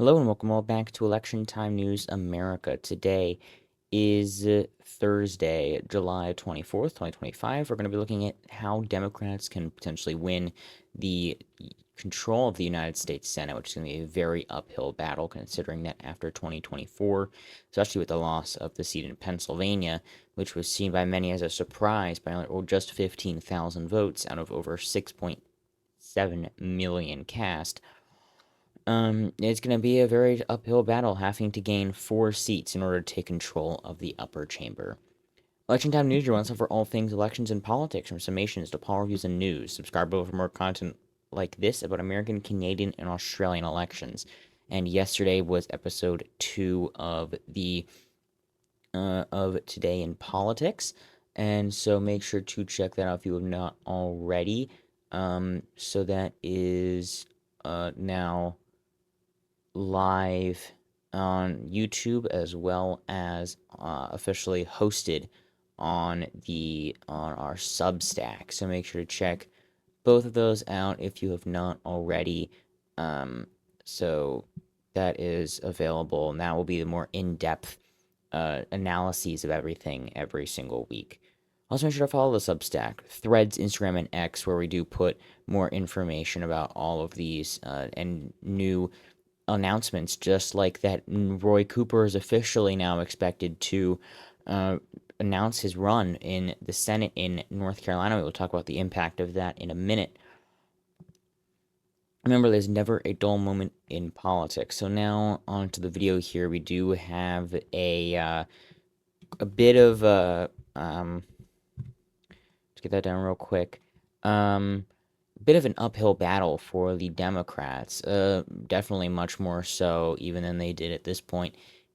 Hello and welcome all back to Election Time News America. Today is Thursday, July 24th, 2025. We're going to be looking at how Democrats can potentially win the control of the United States Senate, which is going to be a very uphill battle considering that after 2024, especially with the loss of the seat in Pennsylvania, which was seen by many as a surprise by just 15,000 votes out of over 6.7 million cast. It's going to be a very uphill battle, having to gain 4 seats in order to take control of the upper chamber. Election Time News, your one stop for all things elections and politics, from summations to poll reviews and news. Subscribe below for more content like this about American, Canadian, and Australian elections. And yesterday was episode 2 of the of Today in Politics, and so make sure to check that out if you have not already. So that is now live on YouTube as well as officially hosted on our Substack. So make sure to check both of those out if you have not already. So that is available, and that will be the more in-depth analyses of everything every single week. Also, make sure to follow the Substack, Threads, Instagram, and X, where we do put more information about all of these and new announcements, just like that Roy Cooper is officially now expected to announce his run in the Senate in North Carolina. We will talk about the impact of that in a minute. Remember, there's never a dull moment in politics. So now on to the video here. We do have a bit of let's get that down real quick. Bit of an uphill battle for the Democrats. Definitely much more so even than they did at this point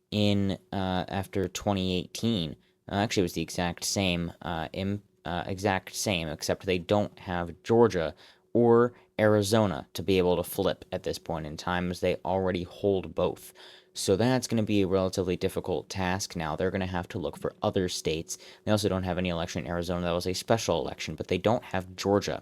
in after 2018. Actually, it was the exact same, except they don't have Georgia or Arizona to be able to flip at this point in time, as they already hold both. So that's going to be a relatively difficult task now. They're going to have to look for other states. They also don't have any election in Arizona. That was a special election, but they don't have Georgia.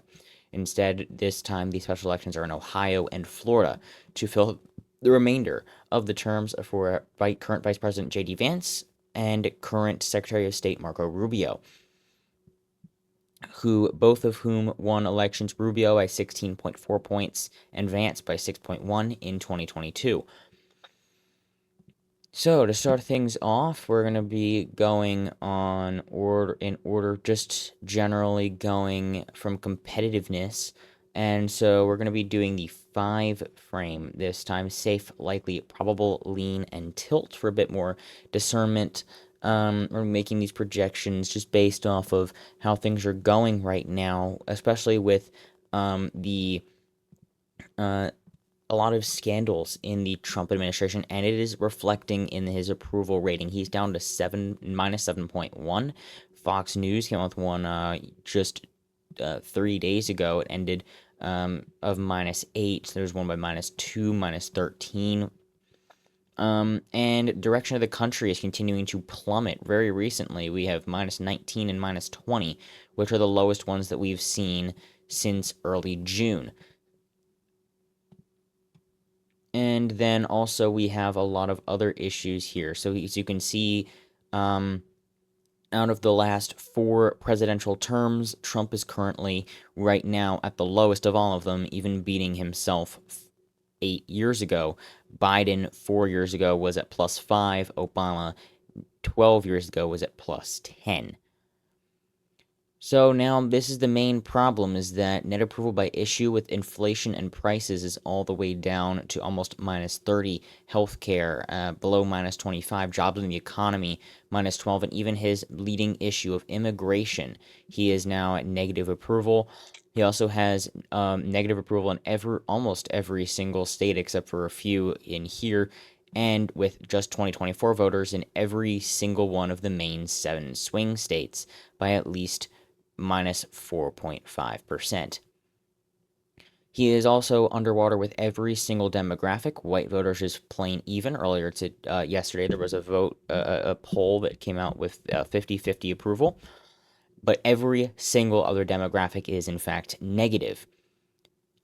Instead, this time, the special elections are in Ohio and Florida to fill the remainder of the terms for current Vice President J.D. Vance and current Secretary of State Marco Rubio, both of whom won elections, Rubio by 16.4 points and Vance by 6.1 in 2022. So to start things off, we're going to be going in order, just generally going from competitiveness. And so we're going to be doing the 5 frame this time: safe, likely, probable, lean, and tilt, for a bit more discernment. We're making these projections just based off of how things are going right now, especially with the a lot of scandals in the Trump administration, and it is reflecting in his approval rating. He's down to -7.1. Fox News came out with one just 3 days ago. It ended of -8. So there's one by -2, -13. And direction of the country is continuing to plummet. Very recently, we have -19 and -20, which are the lowest ones that we've seen since early June. And then also we have a lot of other issues here. So as you can see, out of the last 4 presidential terms, Trump is currently right now at the lowest of all of them, even beating himself 8 years ago. Biden 4 years ago was at +5. Obama 12 years ago was at +10. So now this is the main problem, is that net approval by issue with inflation and prices is all the way down to almost -30. Healthcare below -25. Jobs in the economy -12. And even his leading issue of immigration, he is now at negative approval. He also has negative approval in almost every single state except for a few in here, and with just 2024 voters in every single one of the main 7 swing states by at least -4.5%. He is also underwater with every single demographic. White voters is plain even. Yesterday, there was a poll that came out with 50-50 approval, but every single other demographic is in fact negative.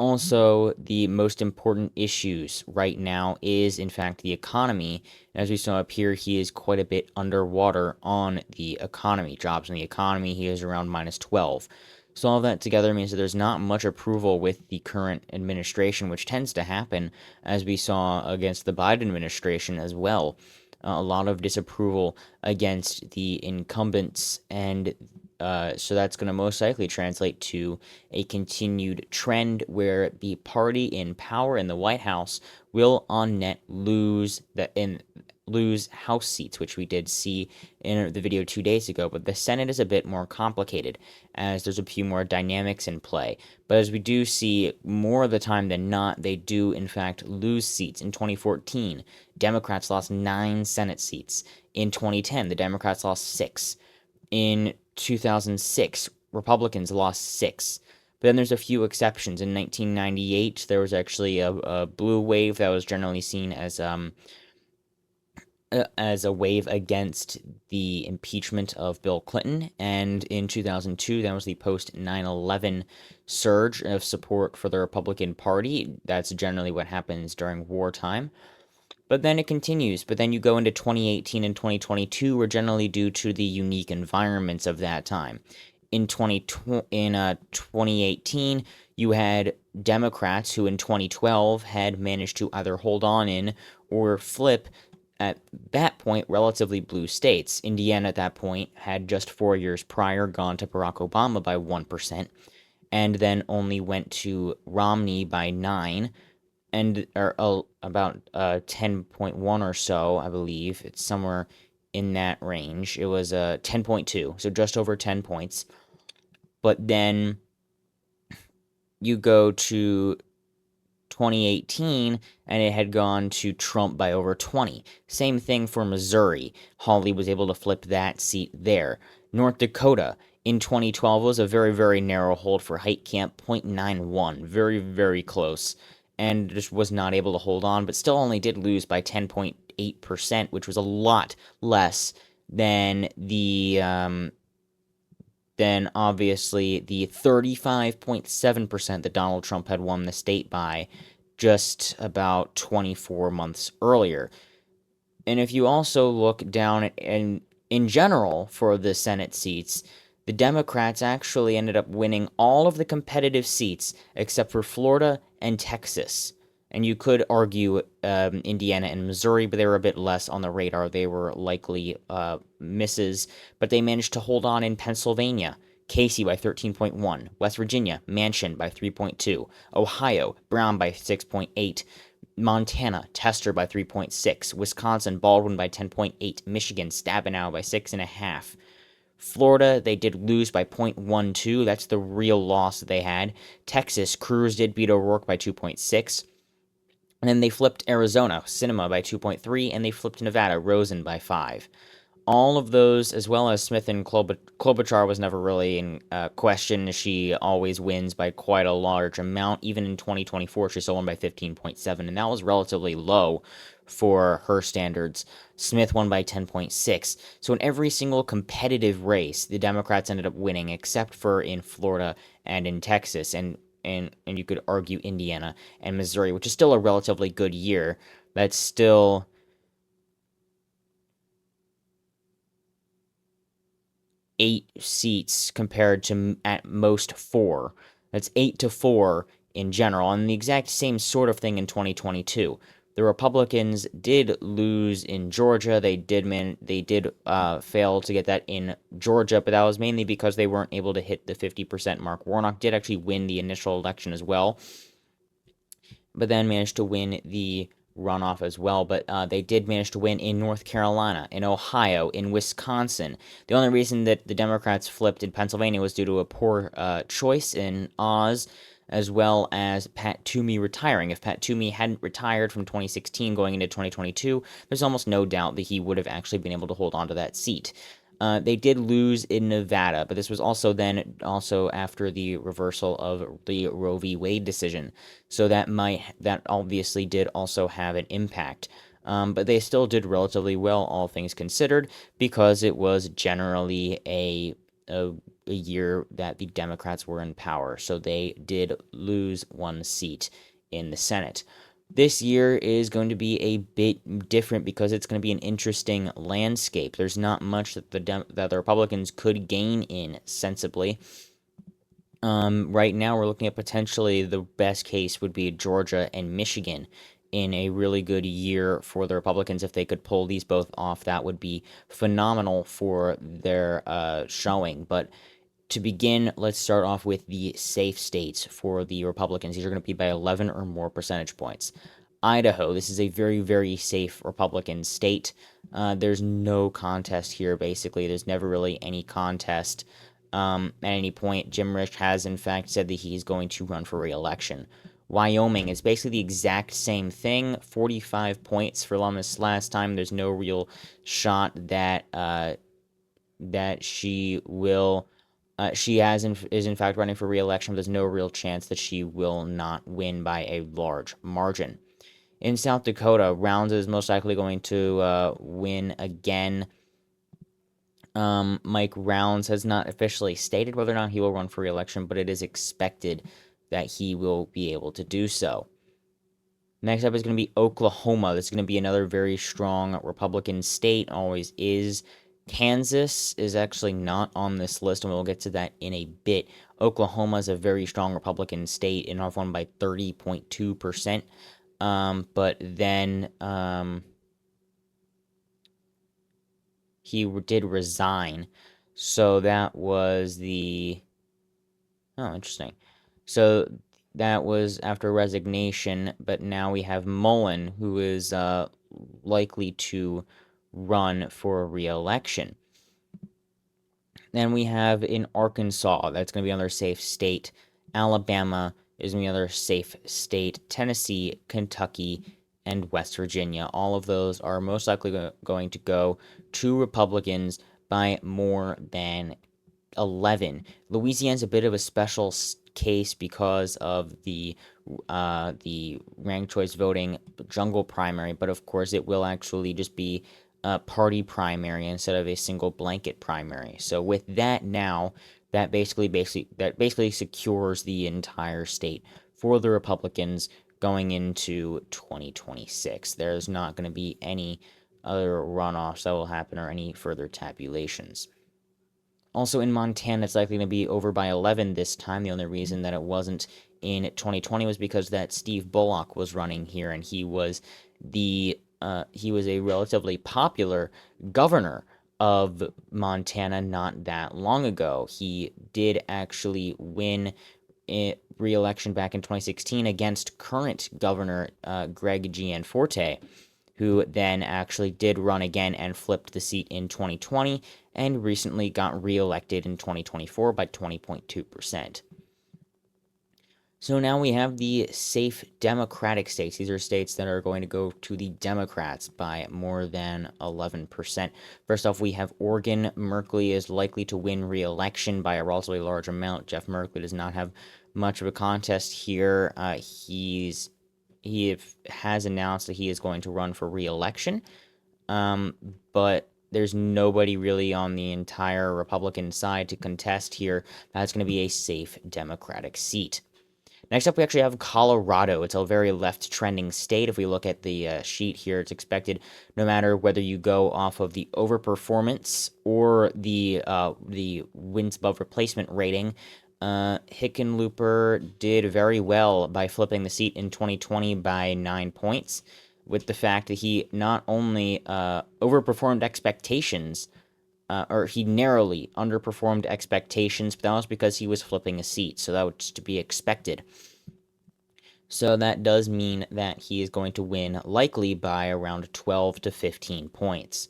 Also, the most important issues right now is, in fact, the economy. As we saw up here, he is quite a bit underwater on the economy. Jobs in the economy, he is around minus 12. So all that together means that there's not much approval with the current administration, which tends to happen, as we saw against the Biden administration as well. A lot of disapproval against the incumbents, and so that's going to most likely translate to a continued trend where the party in power in the White House will on net lose House seats, which we did see in the video 2 days ago. But the Senate is a bit more complicated, as there's a few more dynamics in play. But as we do see more of the time than not, they do in fact lose seats. In 2014, Democrats lost 9 Senate seats. In 2010, the Democrats lost 6. In 2006, Republicans lost 6. But then there's a few exceptions. In 1998, there was actually a blue wave that was generally seen as a wave against the impeachment of Bill Clinton. And in 2002, that was the post 9/11 surge of support for the Republican Party. That's generally what happens during wartime. But then it continues. But then you go into 2018 and 2022, were generally due to the unique environments of that time. In 2018, you had Democrats who in 2012 had managed to either hold on in or flip, at that point, relatively blue states. Indiana at that point had just 4 years prior gone to Barack Obama by 1%, and then only went to Romney by 9, and or about 10.1 or so, I believe. It's somewhere in that range. It was 10.2, so just over 10 points. But then you go to 2018, and it had gone to Trump by over 20. Same thing for Missouri. Hawley was able to flip that seat there. North Dakota in 2012 was a very, very narrow hold for Heitkamp, 0.91. Very, very close. And just was not able to hold on, but still only did lose by 10.8%, which was a lot less than then obviously the 35.7% that Donald Trump had won the state by just about 24 months earlier. And if you also look down at, in general for the Senate seats, the Democrats actually ended up winning all of the competitive seats except for Florida and Texas. And you could argue Indiana and Missouri, but they were a bit less on the radar. They were likely misses, but they managed to hold on in Pennsylvania. Casey by 13.1. West Virginia, Manchin by 3.2. Ohio, Brown by 6.8. Montana, Tester by 3.6. Wisconsin, Baldwin by 10.8. Michigan, Stabenow by 6.5. Florida, they did lose by 0.12. That's the real loss that they had. Texas, Cruz did beat O'Rourke by 2.6. And then they flipped Arizona, Sinema by 2.3, and they flipped Nevada, Rosen by 5. All of those, as well as Smith and Klobuchar was never really in question. She always wins by quite a large amount. Even in 2024, she still won by 15.7, and that was relatively low for her standards. Smith won by 10.6. So in every single competitive race, the Democrats ended up winning, except for in Florida and in Texas, and you could argue Indiana and Missouri, which is still a relatively good year. That's still 8 seats compared to at most 4. That's 8-4 in general, and the exact same sort of thing in 2022. The Republicans did lose in Georgia. They did fail to get that in Georgia, but that was mainly because they weren't able to hit the 50% mark. Warnock did actually win the initial election as well, but then managed to win the runoff as well. But they did manage to win in North Carolina, in Ohio, in Wisconsin. The only reason that the Democrats flipped in Pennsylvania was due to a poor choice in Oz, as well as Pat Toomey retiring. If Pat Toomey hadn't retired from 2016 going into 2022, there's almost no doubt that he would have actually been able to hold on to that seat. They did lose in Nevada, but this was also after the reversal of the Roe v. Wade decision. So that obviously did also have an impact. But they still did relatively well, all things considered, because it was generally a a year that the Democrats were in power. So they did lose one seat in the Senate. This year is going to be a bit different because it's going to be an interesting landscape. There's not much that the Republicans could gain in sensibly. Right now, we're looking at potentially the best case would be Georgia and Michigan in a really good year for the Republicans. If they could pull these both off, that would be phenomenal for their showing. But to begin, let's start off with the safe states for the Republicans. These are going to be by 11 or more percentage points. Idaho, this is a very, very safe Republican state. There's no contest here, basically. There's never really any contest at any point. Jim Risch has, in fact, said that he's going to run for re-election. Wyoming is basically the exact same thing. 45 points for Lummis last time. There's no real shot that that she will. Is in fact running for re-election, but there's no real chance that she will not win by a large margin. In South Dakota, Rounds is most likely going to win again. Mike Rounds has not officially stated whether or not he will run for re-election, but it is expected that he will be able to do so. Next up is going to be Oklahoma. This is going to be another very strong Republican state, always is. Kansas is actually not on this list, and we'll get to that in a bit. Oklahoma is a very strong Republican state, and I've won by 30.2%. But then he did resign, so that was the... Oh, interesting. So that was after resignation, but now we have Mullen, who is likely to run for re-election. Then we have in Arkansas, that's going to be another safe state. Alabama is going to be another safe state. Tennessee, Kentucky, and West Virginia. All of those are most likely going to go to Republicans by more than 11. Louisiana's a bit of a special case because of the ranked choice voting jungle primary, but of course it will actually just be a party primary instead of a single blanket primary. So with that now, that basically secures the entire state for the Republicans going into 2026. There's not going to be any other runoffs that will happen or any further tabulations. Also in Montana, it's likely to be over by 11 this time. The only reason that it wasn't in 2020 was because that Steve Bullock was running here, and he was a relatively popular governor of Montana not that long ago. He did actually win re-election back in 2016 against current governor Greg Gianforte, who then actually did run again and flipped the seat in 2020 and recently got re-elected in 2024 by 20.2%. So now we have the safe Democratic states. These are states that are going to go to the Democrats by more than 11%. First off, we have Oregon. Merkley is likely to win re-election by a relatively large amount. Jeff Merkley does not have much of a contest here. He has announced that he is going to run for re-election, but there's nobody really on the entire Republican side to contest here. That's going to be a safe Democratic seat. Next up, we actually have Colorado. It's a very left-trending state. If we look at the sheet here, it's expected no matter whether you go off of the overperformance or the wins above replacement rating, Hickenlooper did very well by flipping the seat in 2020 by 9 points, with the fact that he not only overperformed expectations, or he narrowly underperformed expectations, but that was because he was flipping a seat, so that was to be expected. So that does mean that he is going to win likely by around 12 to 15 points.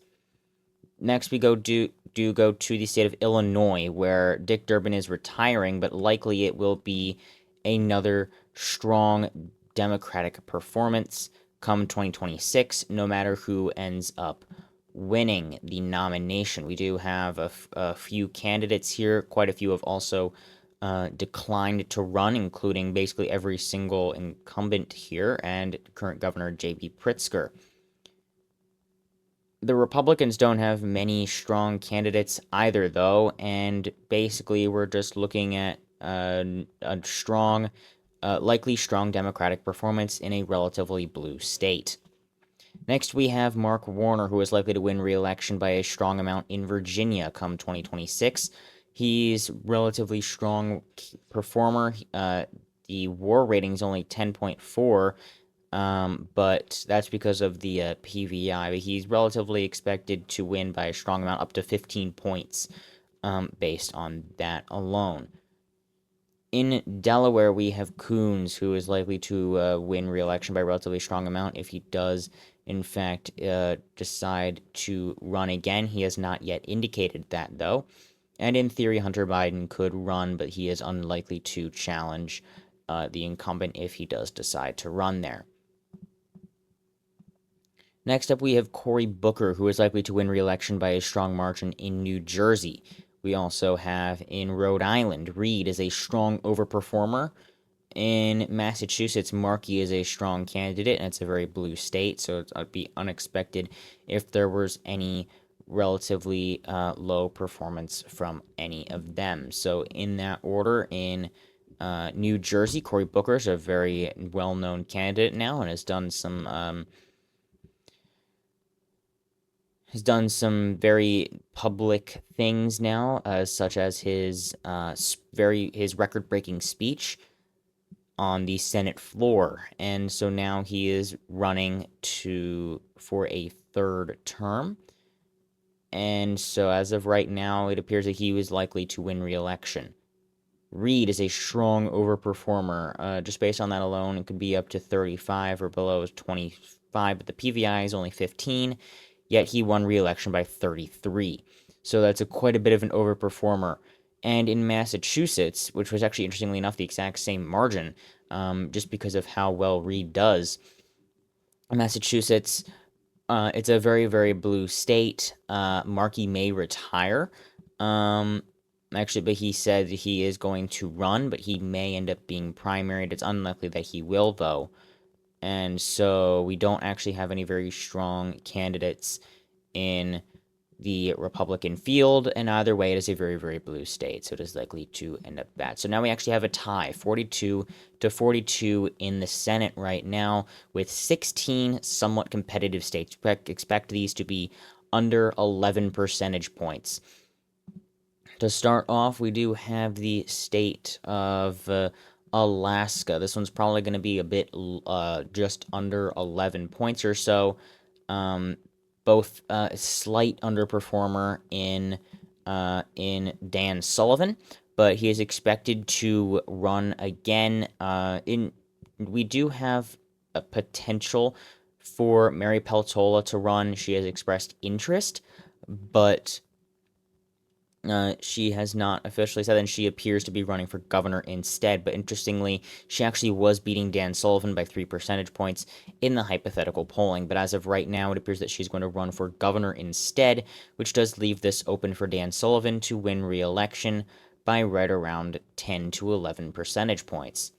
Next, we go to the state of Illinois, where Dick Durbin is retiring, but likely it will be another strong Democratic performance come 2026, no matter who ends up winning the nomination. We do have a few candidates here. Quite a few have also declined to run, including basically every single incumbent here and current Governor J.B. Pritzker. The Republicans don't have many strong candidates either, though, and basically we're just looking at a strong, likely strong Democratic performance in a relatively blue state. Next, we have Mark Warner, who is likely to win re-election by a strong amount in Virginia come 2026. He's relatively strong performer. The war rating is only 10.4, but that's because of the PVI. He's relatively expected to win by a strong amount, up to 15 points, based on that alone. In Delaware, we have Coons, who is likely to win re-election by a relatively strong amount if he does, in fact, decide to run again. He has not yet indicated that, though. And in theory, Hunter Biden could run, but he is unlikely to challenge the incumbent if he does decide to run there. Next up, we have Cory Booker, who is likely to win re-election by a strong margin in New Jersey. We also have in Rhode Island, Reed is a strong overperformer. In Massachusetts, Markey is a strong candidate, and it's a very blue state, so it would be unexpected if there was any relatively low performance from any of them. So in that order, in New Jersey, Cory Booker is a very well-known candidate now and has done some very public things now, such as his record-breaking speech on the Senate floor, and so now he is running for a third term. And so as of right now, it appears that he was likely to win re-election. Reed is a strong overperformer. Just based on that alone, it could be up to 35 or below 25, but the PVI is only 15. Yet he won re-election by 33. So that's quite a bit of an overperformer. And in Massachusetts, which was actually interestingly enough the exact same margin, just because of how well Reed does, Massachusetts, it's a very, very blue state. Markey may retire. Actually, but he said he is going to run, but he may end up being primaried. It's unlikely that he will, though. And so we don't actually have any very strong candidates in the Republican field, and either way, it is a very, very blue state, so it is likely to end up bad. So now we actually have a tie, 42-42 in the Senate right now, with 16 somewhat competitive states. Expect these to be under 11 percentage points. To start off, we do have the state of Alaska. This one's probably going to be a bit just under 11 points or so. Both slight underperformer in Dan Sullivan, but he is expected to run again. We do have a potential for Mary Peltola to run. She has expressed interest, but she has not officially said, and she appears to be running for governor instead. But interestingly, she actually was beating Dan Sullivan by 3 percentage points in the hypothetical polling. But as of right now, it appears that she's going to run for governor instead, which does leave this open for Dan Sullivan to win re-election by right around 10 to 11 percentage points.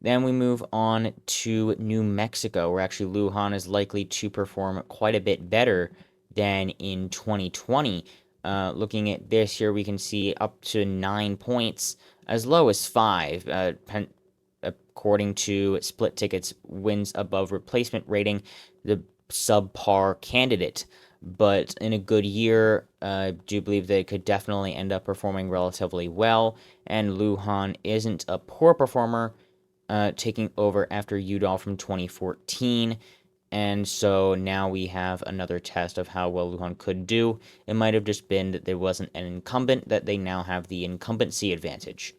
Then we move on to New Mexico, where actually Lujan is likely to perform quite a bit better than in 2020. Looking at this here, we can see up to 9 points, as low as 5, according to Split Tickets wins above replacement rating, the subpar candidate. But in a good year, I do believe they could definitely end up performing relatively well, and Lujan isn't a poor performer, taking over after Udall from 2014. And so now we have another test of how well Lujan could do. It might have just been that there wasn't an incumbent, that they now have the incumbency advantage.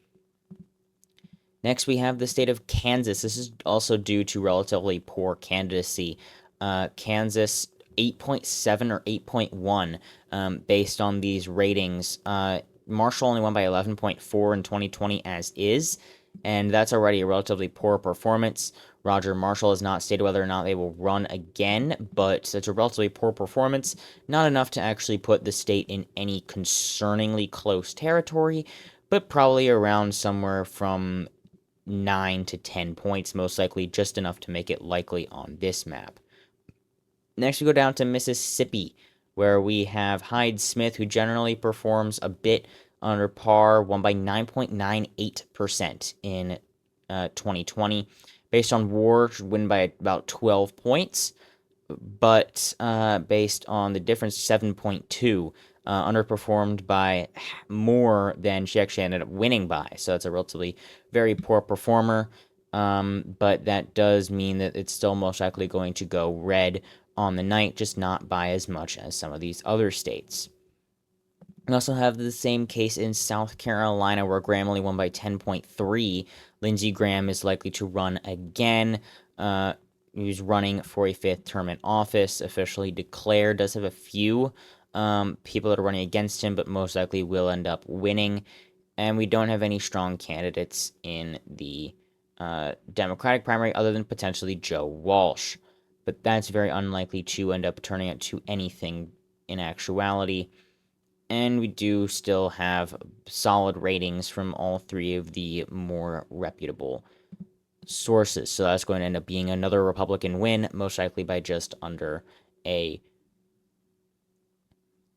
Next, we have the state of Kansas. This is also due to relatively poor candidacy. Kansas 8.7 or 8.1 based on these ratings. Marshall only won by 11.4 in 2020 as is, and that's already a relatively poor performance. Roger Marshall has not stated whether or not they will run again, but it's a relatively poor performance, not enough to actually put the state in any concerningly close territory, but probably around somewhere from 9 to 10 points, most likely just enough to make it likely on this map. Next, we go down to Mississippi, where we have Hyde Smith, who generally performs a bit under par, won by 9.98% in 2020. Based on WAR, should win by about 12 points, but based on the difference, 7.2, underperformed by more than she actually ended up winning by. So that's a relatively very poor performer. But that does mean that it's still most likely going to go red on the night, just not by as much as some of these other states. We also have the same case in South Carolina, where Graham only won by 10.3. Lindsey Graham is likely to run again. He's running for a fifth term in office, officially declared. Does have a few people that are running against him, but most likely will end up winning. And we don't have any strong candidates in the Democratic primary other than potentially Joe Walsh. But that's very unlikely to end up turning out to anything in actuality. And we do still have solid ratings from all three of the more reputable sources. So that's going to end up being another Republican win, most likely by just under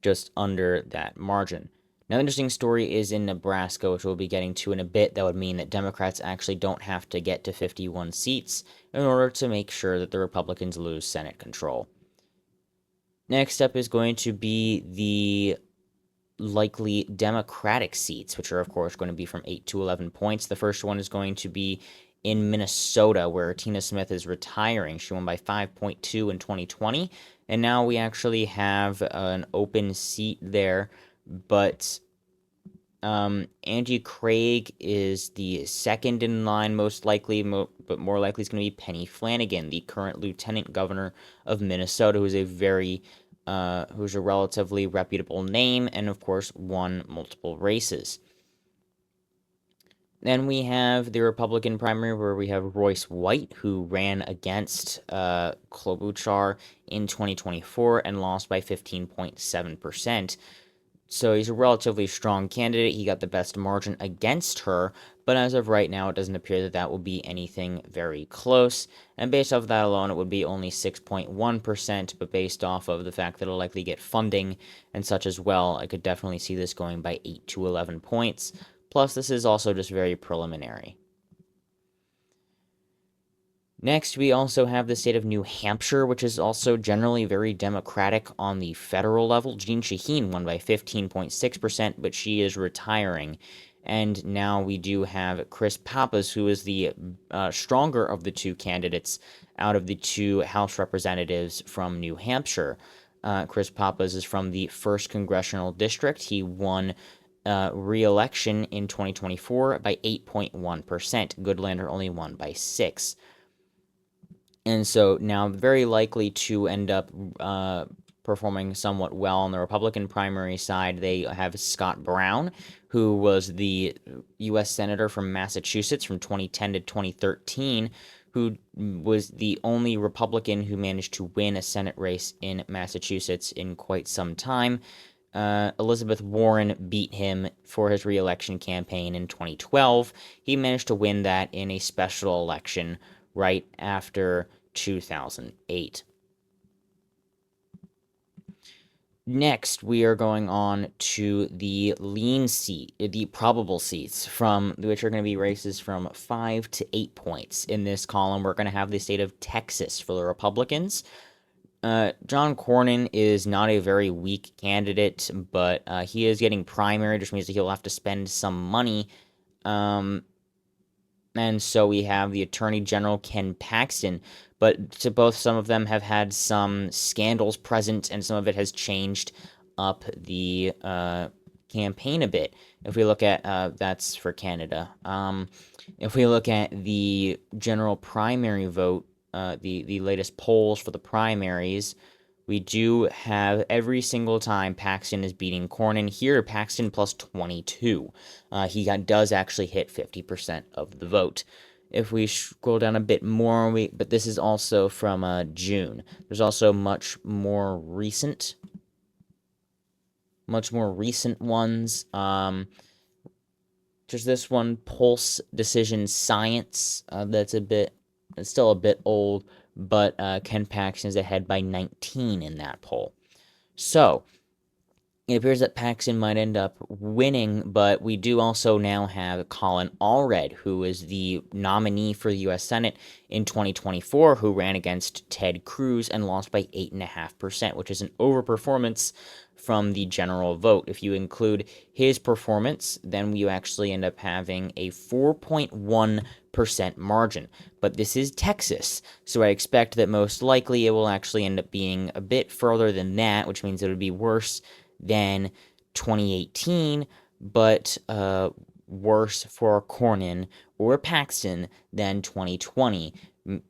that margin. Now, the interesting story is in Nebraska, which we'll be getting to in a bit. That would mean that Democrats actually don't have to get to 51 seats in order to make sure that the Republicans lose Senate control. Next up is going to be the likely Democratic seats, which are, of course, going to be from 8 to 11 points. The first one is going to be in Minnesota, where Tina Smith is retiring. She won by 5.2 in 2020, and now we actually have an open seat there, but Angie Craig is the second in line, most likely, but more likely is going to be Penny Flanagan, the current lieutenant governor of Minnesota, who's a relatively reputable name, and of course won multiple races. Then we have the Republican primary, where we have Royce White, who ran against Klobuchar in 2024 and lost by 15.7%. So he's a relatively strong candidate. He got the best margin against her, but as of right now, it doesn't appear that that will be anything very close. And based off of that alone, it would be only 6.1%, but based off of the fact that it'll likely get funding and such as well, I could definitely see this going by 8 to 11 points. Plus, this is also just very preliminary. Next, we also have the state of New Hampshire, which is also generally very Democratic on the federal level. Jeanne Shaheen won by 15.6%, but she is retiring. And now we do have Chris Pappas, who is the stronger of the two candidates out of the two House representatives from New Hampshire. Chris Pappas is from the 1st Congressional District. He won re-election in 2024 by 8.1%. Goodlander only won by 6%. And so now very likely to end up performing somewhat well on the Republican primary side. They have Scott Brown, who was the U.S. Senator from Massachusetts from 2010 to 2013, who was the only Republican who managed to win a Senate race in Massachusetts in quite some time. Elizabeth Warren beat him for his re-election campaign in 2012. He managed to win that in a special election right after 2008. Next, we are going on to the the probable seats, from which are going to be races from 5 to 8 points. In this column, we're going to have the state of Texas for the Republicans. John Cornyn is not a very weak candidate, but he is getting primary, which means that he'll have to spend some money. And so we have the Attorney General Ken Paxton, but to both, some of them have had some scandals present, and some of it has changed up the campaign a bit. If we look at that's for Canada. If we look at the general primary vote, the latest polls for the primaries, we do have every single time Paxton is beating Cornyn. Here, Paxton plus 22. He does actually hit 50% of the vote. If we scroll down a bit more, but this is also from June. There's also much more recent ones. There's this one, Pulse Decision Science. It's still a bit old, but Ken Paxton is ahead by 19 in that poll. So it appears that Paxton might end up winning, but we do also now have Colin Allred, who is the nominee for the U.S. Senate in 2024, who ran against Ted Cruz and lost by 8.5%, which is an overperformance from the general vote. If you include his performance, then you actually end up having a 4.1% margin. But this is Texas, so I expect that most likely it will actually end up being a bit further than that, which means it would be worse than 2018, but worse for Cornyn or Paxton than 2020,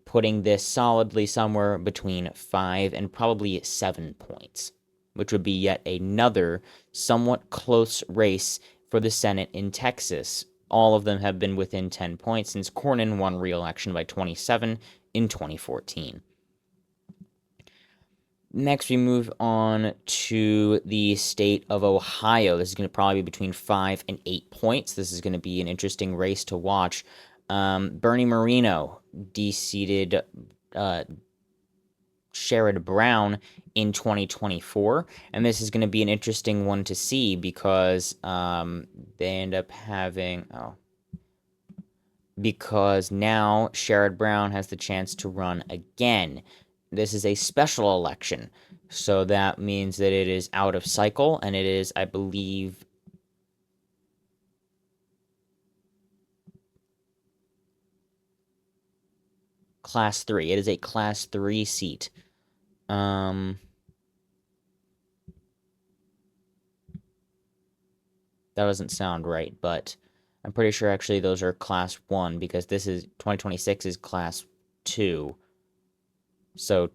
putting this solidly somewhere between 5 and probably 7 points, which would be yet another somewhat close race for the Senate in Texas. All of them have been within 10 points since Cornyn won re-election by 27 in 2014. Next, we move on to the state of Ohio. This is going to probably be between 5 and 8 points. This is going to be an interesting race to watch. Bernie Moreno de-seated Sherrod Brown in 2024, and this is going to be an interesting one to see because they end up having... because now Sherrod Brown has the chance to run again. This is a special election, so that means that it is out of cycle, and it is, I believe, Class 3. It is a Class 3 seat. That doesn't sound right, but I'm pretty sure actually those are Class 1, because this is 2026 is Class 2. So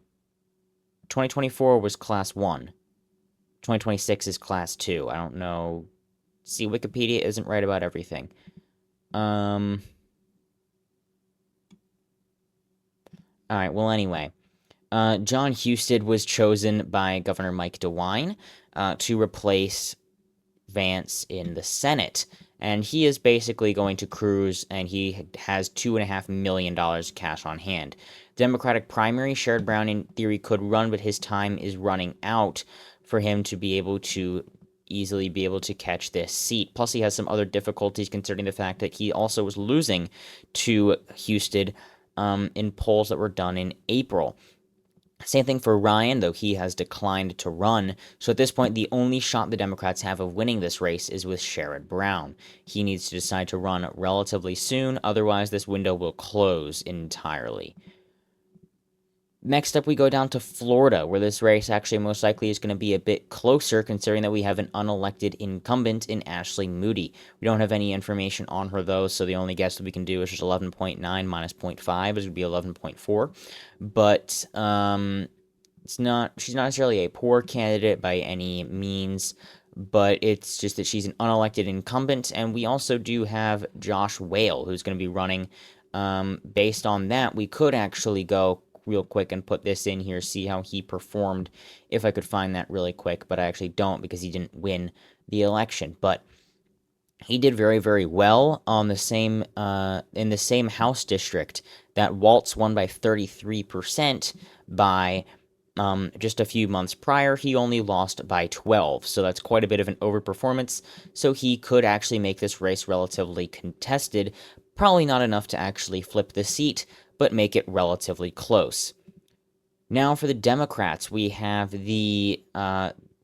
2024 was Class 1. 2026 is Class 2. I don't know. See, Wikipedia isn't right about everything. Alright, well, anyway. John Husted was chosen by Governor Mike DeWine to replace Vance in the Senate. And he is basically going to Cruz, and he has $2.5 million cash on hand. Democratic primary, Sherrod Brown in theory could run, but his time is running out for him to be able to easily be able to catch this seat. Plus, he has some other difficulties considering the fact that he also was losing to Husted in polls that were done in April. Same thing for Ryan, though he has declined to run. So at this point, the only shot the Democrats have of winning this race is with Sherrod Brown. He needs to decide to run relatively soon, otherwise this window will close entirely. Next up, we go down to Florida, where this race actually most likely is going to be a bit closer, considering that we have an unelected incumbent in Ashley Moody. We don't have any information on her, though, so the only guess that we can do is just 11.9 minus 0.5, which would be 11.4. But she's not necessarily a poor candidate by any means, but it's just that she's an unelected incumbent, and we also do have Josh Whale, who's going to be running. Based on that, we could actually go real quick and put this in here, see how he performed, if I could find that really quick, but I actually don't because he didn't win the election. But he did very, very well on the same in the same House district that Waltz won by 33% by just a few months prior. He only lost by 12, so that's quite a bit of an overperformance. So he could actually make this race relatively contested, probably not enough to actually flip the seat, but make it relatively close. Now for the Democrats, we have the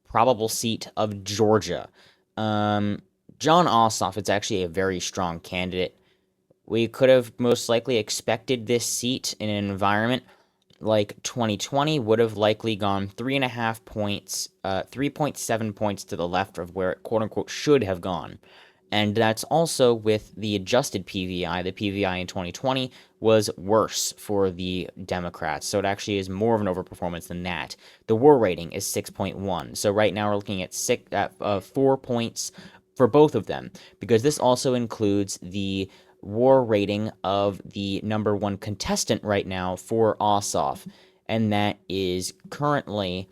probable seat of Georgia. Jon Ossoff is actually a very strong candidate. We could have most likely expected this seat in an environment like 2020 would have likely gone 3.5 points, 3.7 points to the left of where it quote-unquote should have gone. And that's also with the adjusted PVI. The PVI in 2020 was worse for the Democrats, so it actually is more of an overperformance than that. The WAR rating is 6.1, so right now we're looking at 4 points for both of them, because this also includes the WAR rating of the number one contestant right now for Ossoff, and that is currently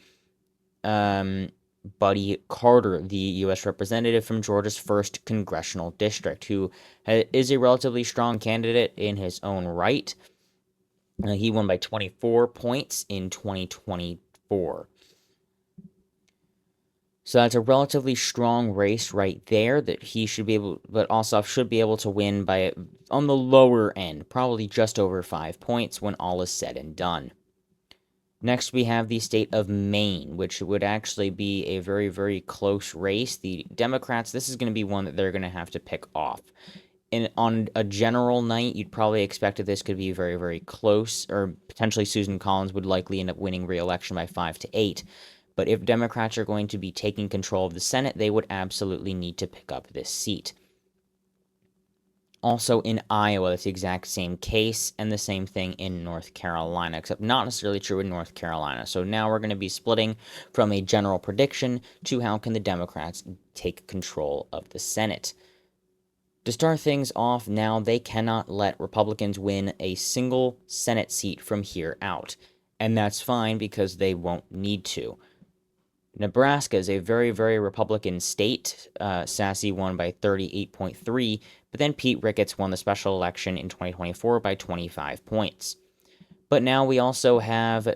Buddy Carter, the U.S. representative from Georgia's 1st Congressional District, who is a relatively strong candidate in his own right. He won by 24 points in 2024. So that's a relatively strong race right there that he should be able, but Ossoff should be able to win by on the lower end, probably just over 5 points when all is said and done. Next, we have the state of Maine, which would actually be a very, very close race. The Democrats, this is going to be one that they're going to have to pick off. On a general night, you'd probably expect that this could be very, very close, or potentially Susan Collins would likely end up winning re-election by 5 to 8. But if Democrats are going to be taking control of the Senate, they would absolutely need to pick up this seat. Also in Iowa, it's the exact same case, and the same thing in North Carolina, except not necessarily true in North Carolina. So now we're going to be splitting from a general prediction to how can the Democrats take control of the Senate. To start things off now, they cannot let Republicans win a single Senate seat from here out. And that's fine because they won't need to. Nebraska is a very, very Republican state. Sassy won by 38.3, but then Pete Ricketts won the special election in 2024 by 25 points. But now we also have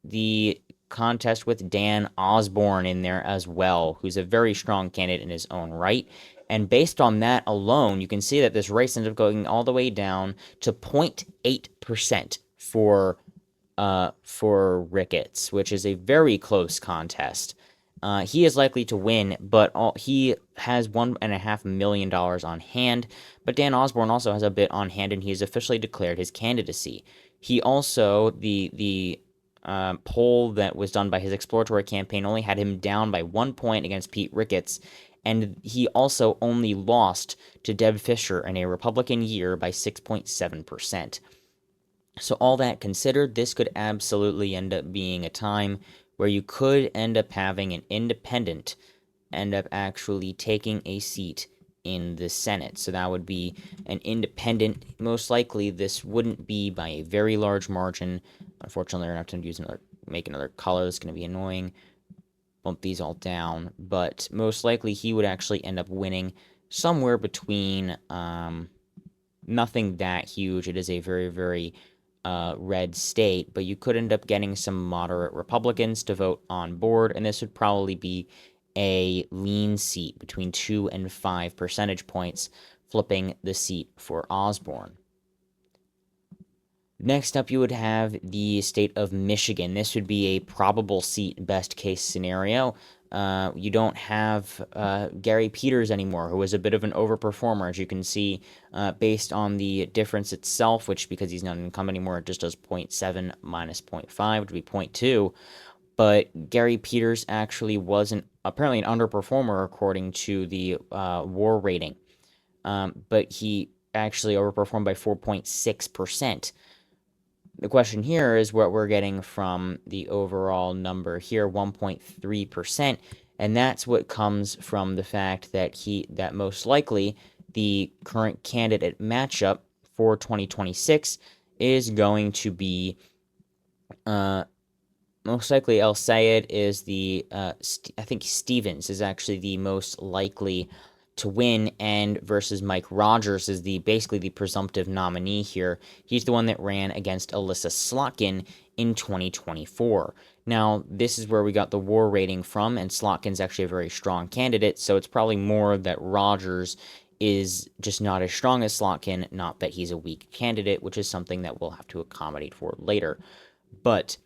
the contest with Dan Osborne in there as well, who's a very strong candidate in his own right. And based on that alone, you can see that this race ended up going all the way down to 0.8% for Ricketts, which is a very close contest. He is likely to win, but he has $1.5 million on hand. But Dan Osborne also has a bit on hand, and he has officially declared his candidacy. He also, the poll that was done by his exploratory campaign only had him down by 1 point against Pete Ricketts, and he also only lost to Deb Fischer in a Republican year by 6.7%. So all that considered, this could absolutely end up being a time where you could end up having an independent end up actually taking a seat in the Senate. So that would be an independent. Most likely, this wouldn't be by a very large margin. Unfortunately, we're going to have to use make another color. It's going to be annoying. Bump these all down. But most likely, he would actually end up winning somewhere between nothing that huge. It is a very, very red state, but you could end up getting some moderate Republicans to vote on board, and this would probably be a lean seat between 2 and 5 percentage points, flipping the seat for Osborne. Next up, you would have the state of Michigan. This would be a probable seat, best case scenario. You don't have Gary Peters anymore, who was a bit of an overperformer, as you can see, based on the difference itself, which because he's not an incumbent anymore, it just does 0.7 minus 0.5, which would be 0.2. But Gary Peters actually wasn't apparently an underperformer according to the WAR rating, but he actually overperformed by 4.6%. The question here is what we're getting from the overall number here, 1.3%, and that's what comes from the fact that most likely the current candidate matchup for 2026 is going to be most likely El Sayed is I think Stevens is actually the most likely to win, and versus Mike Rogers is basically the presumptive nominee here. He's the one that ran against Alyssa Slotkin in 2024. Now, this is where we got the WAR rating from, and Slotkin's actually a very strong candidate, so it's probably more that Rogers is just not as strong as Slotkin, not that he's a weak candidate, which is something that we'll have to accommodate for later. But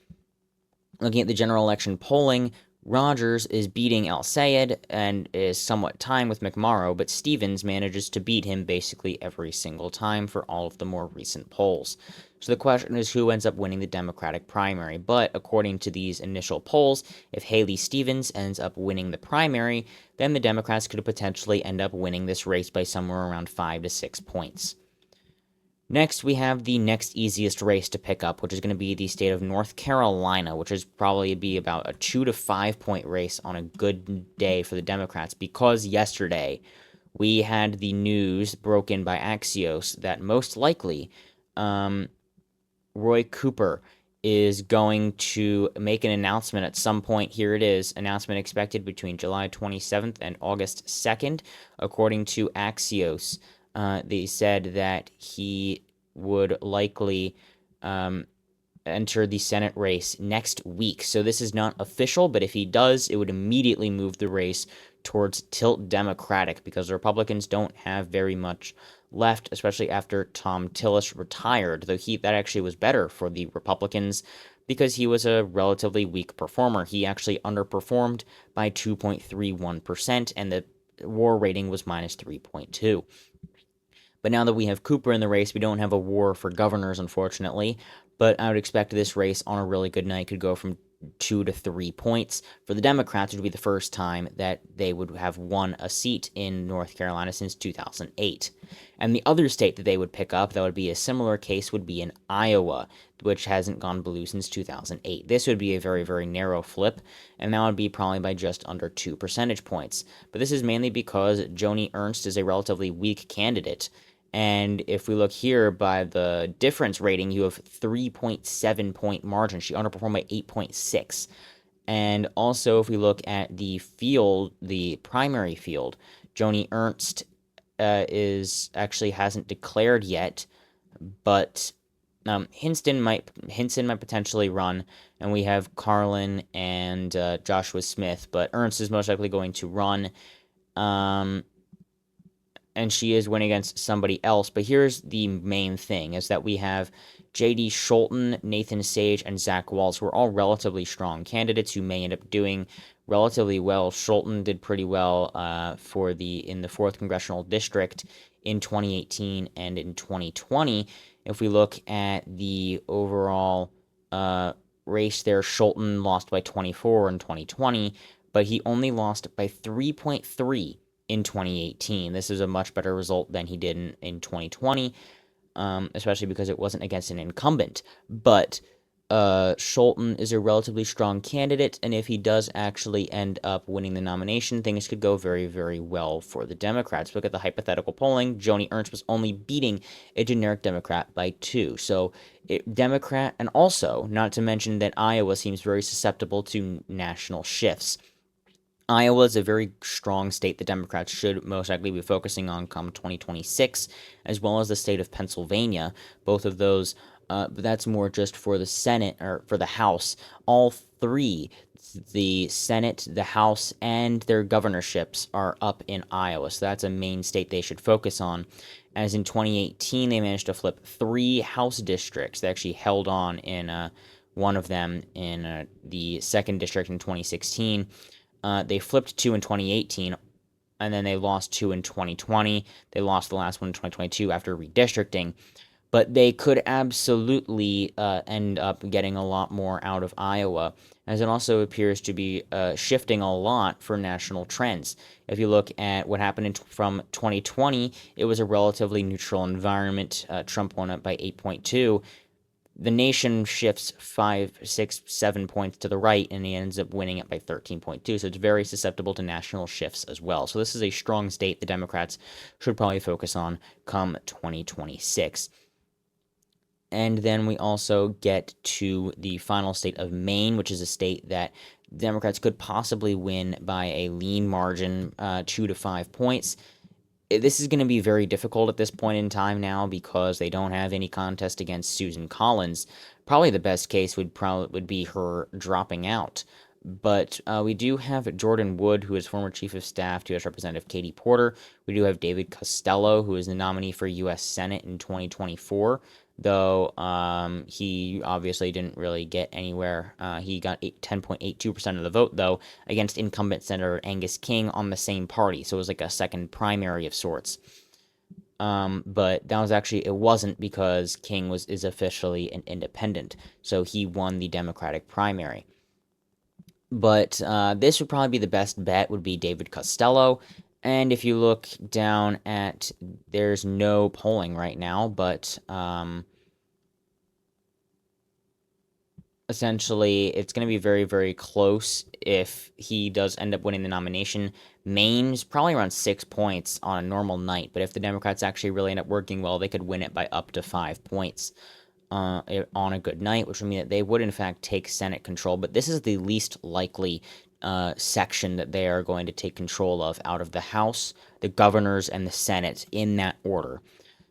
looking at the general election polling, Rogers is beating El Sayed and is somewhat tying with McMorrow, but Stevens manages to beat him basically every single time for all of the more recent polls. So the question is who ends up winning the Democratic primary, but according to these initial polls, if Haley Stevens ends up winning the primary, then the Democrats could potentially end up winning this race by somewhere around 5 to 6 points. Next, we have the next easiest race to pick up, which is going to be the state of North Carolina, which is probably be about a 2 to 5 point race on a good day for the Democrats, because yesterday we had the news broken by Axios that most likely Roy Cooper is going to make an announcement at some point. Here it is, announcement expected between July 27th and August 2nd, according to Axios. They said that he would likely enter the Senate race next week. So this is not official, but if he does, it would immediately move the race towards tilt Democratic because the Republicans don't have very much left, especially after Thom Tillis retired, though that actually was better for the Republicans because he was a relatively weak performer. He actually underperformed by 2.31%, and the war rating was minus 3.2. But now that we have Cooper in the race, we don't have a war for governors, unfortunately. But I would expect this race on a really good night could go from 2 to 3 points. For the Democrats, it would be the first time that they would have won a seat in North Carolina since 2008. And the other state that they would pick up that would be a similar case would be in Iowa, which hasn't gone blue since 2008. This would be a very, very narrow flip, and that would be probably by just under 2 percentage points. But this is mainly because Joni Ernst is a relatively weak candidate. And if we look here by the difference rating, you have 3.7 point margin. She underperformed by 8.6. And also, if we look at the field, the primary field, Joni Ernst hasn't declared yet, but Hinson might potentially run, and we have Carlin and Joshua Smith, but Ernst is most likely going to run. And she is winning against somebody else. But here's the main thing, is that we have J.D. Scholten, Nathan Sage, and Zach Walz, who are all relatively strong candidates who may end up doing relatively well. Scholten did pretty well in the 4th Congressional District in 2018 and in 2020. If we look at the overall race there, Scholten lost by 24 in 2020, but he only lost by 3.3 in 2018. This is a much better result than he did in 2020, especially because it wasn't against an incumbent. But Scholten is a relatively strong candidate, and if he does actually end up winning the nomination, things could go very, very well for the Democrats. Look at the hypothetical polling. Joni Ernst was only beating a generic Democrat by 2. So Democrat, and also, not to mention that Iowa seems very susceptible to national shifts. Iowa is a very strong state the Democrats should most likely be focusing on come 2026, as well as the state of Pennsylvania. Both of those, but that's more just for the Senate, or for the House. All three, the Senate, the House, and their governorships are up in Iowa, so that's a main state they should focus on. As in 2018, they managed to flip 3 House districts. They actually held on in one of them in the 2nd district in 2016. They flipped 2 in 2018, and then they lost 2 in 2020. They lost the last one in 2022 after redistricting. But they could absolutely end up getting a lot more out of Iowa, as it also appears to be shifting a lot for national trends. If you look at what happened from 2020, it was a relatively neutral environment. Trump won it by 8.2. The nation shifts 5, 6, 7 points to the right, and he ends up winning it by 13.2. So it's very susceptible to national shifts as well. So this is a strong state the Democrats should probably focus on come 2026. And then we also get to the final state of Maine, which is a state that Democrats could possibly win by a lean margin, 2 to 5 points. This is going to be very difficult at this point in time now because they don't have any contest against Susan Collins. Probably the best case would be her dropping out. But we do have Jordan Wood, who is former chief of staff to U.S. Representative Katie Porter. We do have David Costello, who is the nominee for U.S. Senate in 2024, though he obviously didn't really get anywhere. He got 10.82% of the vote, though, against incumbent Senator Angus King on the same party, so it was like a second primary of sorts. But that was actually, it wasn't, because King is officially an independent, so he won the Democratic primary. But this would probably be the best bet, would be David Costello. And if you look down at, there's no polling right now, but essentially it's going to be very, very close if he does end up winning the nomination. Maine's probably around 6 points on a normal night, but if the Democrats actually really end up working well, they could win it by up to 5 points on a good night, which would mean that they would in fact take Senate control. But this is the least likely section that they are going to take control of out of the House, the governors, and the Senate in that order.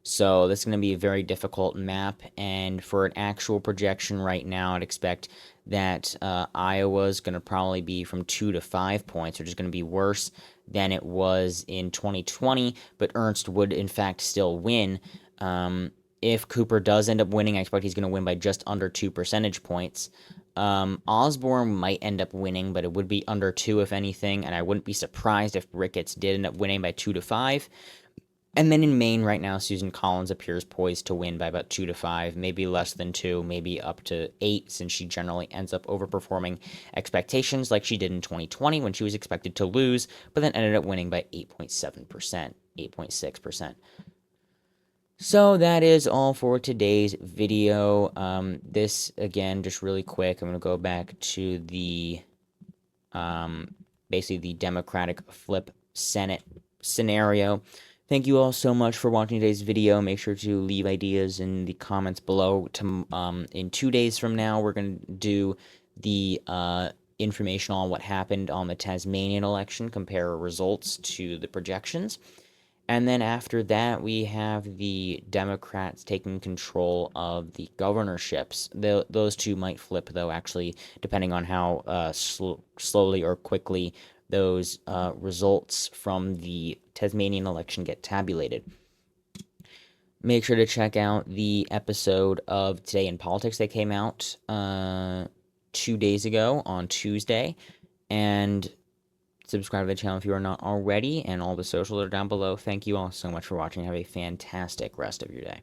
So this is going to be a very difficult map. And for an actual projection right now, I'd expect that Iowa's going to probably be from 2 to 5 points, which is going to be worse than it was in 2020. But Ernst would, in fact, still win. If Cooper does end up winning, I expect he's going to win by just under 2 percentage points. Osborne might end up winning, but it would be under 2 if anything, and I wouldn't be surprised if Ricketts did end up winning by 2 to 5. And then in Maine right now, Susan Collins appears poised to win by about 2 to 5, maybe less than 2, maybe up to 8, since she generally ends up overperforming expectations like she did in 2020 when she was expected to lose, but then ended up winning by 8.7%, 8.6%. So that is all for today's video. This, again, just really quick, I'm going to go back to the, basically the Democratic flip Senate scenario. Thank you all so much for watching today's video. Make sure to leave ideas in the comments below. In 2 days from now, we're going to do the information on what happened on the Tasmanian election, compare results to the projections. And then after that, we have the Democrats taking control of the governorships. Those two might flip, though, actually, depending on how slowly or quickly those results from the Tasmanian election get tabulated. Make sure to check out the episode of Today in Politics that came out 2 days ago on Tuesday. And subscribe to the channel if you are not already, and all the socials are down below. Thank you all so much for watching. Have a fantastic rest of your day.